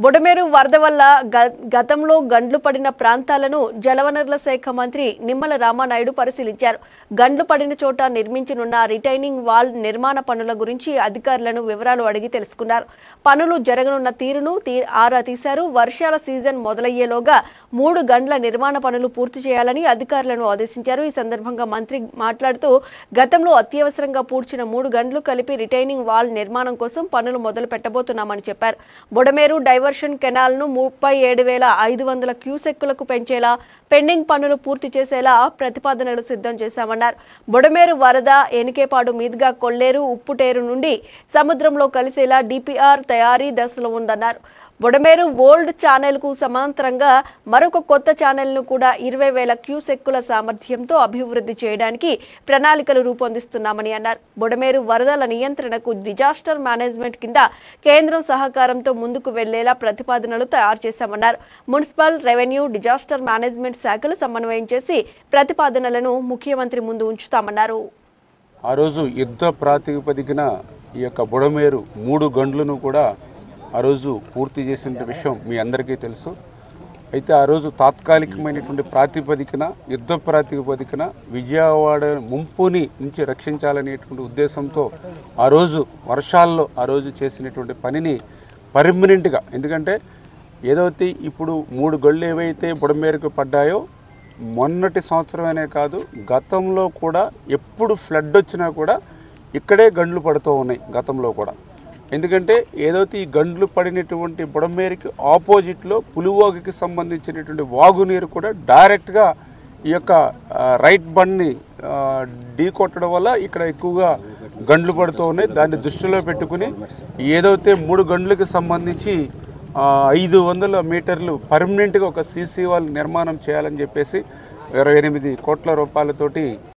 బుడమేరు వరద వల్ల గతంలో గండ్లు పడిన ప్రాంతాలను జలవనరుల శాఖ మంత్రి నిమ్మల రామానాయుడు పరిశీలించారు. గండ్లు పడిన చోట నిర్మించనున్న రిటైనింగ్ వాల్ నిర్మాణ పనుల గురించి అధికారులను వివరాలు అడిగి తెలుసుకున్నారు. పనులు జరగనున్న తీరును ఆరా తీశారు. వర్షాల సీజన్ మొదలయ్యేలోగా 3 గండ్ల నిర్మాణ పనులు పూర్తి చేయాలని అధికారులను ఆదేశించారు. ఈ సందర్భంగా మంత్రి మాట్లాడుతూ గతంలో అత్యవసరంగా పూడ్చిన 3 గండ్లు కలిపి రిటైనింగ్ వాల్ నిర్మాణం కోసం పనులు మొదలు పెట్టబోతున్నామని చెప్పారు. బుడమేరు డైవర్షన్ కెనాల్ ను 37,500 క్యూసెక్కులకు పెంచేలా పెండింగ్ పనులు పూర్తి చేసేలా ప్రతిపాదనలు సిద్ధం చేశామన్నారు. బుడమేరు వరద ఎనికేపాడు మీదుగా కొల్లేరు, ఉప్పుటేరు నుండి సముద్రంలో కలిసేలా డిపిఆర్ తయారీ దశలో ఉందన్నారు. బుడమేరు ఓల్డ్ ఛానల్ కు సమాంతరంగా మరొక కొత్త ఛానల్ ను కూడా 20,000 క్యూసెక్కుల సామర్థ్యంతో అభివృద్ధి చేయడానికి ప్రణాళికలు రూపొందిస్తున్నామని అన్నారు. బుడమేరు వరదల నియంత్రణకు డిజాస్టర్ మేనేజ్మెంట్ కింద కేంద్రం సహకారంతో ముందుకు వెళ్లేలా ప్రతిపాదనలు తయారు చేశామన్నారు. మున్సిపల్, రెవెన్యూ, డిజాస్టర్ మేనేజ్మెంట్ శాఖలు సమన్వయం చేసి ప్రతిపాదనలను ముఖ్యమంత్రి ముందు ఉంచుతామన్నారు. ఆ రోజు యుద్ధ ప్రాతిపదికన ఈ యొక్క బుడమేరు 3 గంటలను కూడా ఆ రోజు పూర్తి చేసిన విషయం మీ అందరికీ తెలుసు. అయితే ఆ రోజు తాత్కాలికమైనటువంటి ప్రాతిపదికన, యుద్ధ ప్రాతిపదికన విజయవాడ ముంపుని నుంచి రక్షించాలనేటువంటి ఉద్దేశంతో ఆ రోజు వర్షాల్లో ఆ రోజు చేసినటువంటి పనిని పర్మనెంట్గా, ఎందుకంటే ఏదైతే ఇప్పుడు 3 గళ్ళు ఏవైతే బుడమేరుకు పడ్డాయో మొన్నటి సంవత్సరమనే కాదు, గతంలో కూడా ఎప్పుడు ఫ్లడ్ వచ్చినా కూడా ఇక్కడే గండ్లు పడుతూ ఉన్నాయి గతంలో కూడా. ఎందుకంటే ఏదైతే ఈ గండ్లు పడినటువంటి బుడమేరుకి ఆపోజిట్లో పులివాగుకి సంబంధించినటువంటి వాగునీరు కూడా డైరెక్ట్గా ఈ యొక్క రైట్ బండ్ని ఢీ కొట్టడం వల్ల ఇక్కడ ఎక్కువగా గండ్లు పడుతూ ఉన్నాయి. దాన్ని దృష్టిలో పెట్టుకుని ఏదైతే 3 గండ్లకి సంబంధించి 500 మీటర్లు పర్మనెంట్గా ఒక సీసీ వాల్ నిర్మాణం చేయాలని చెప్పేసి 28 కోట్ల రూపాయలతోటి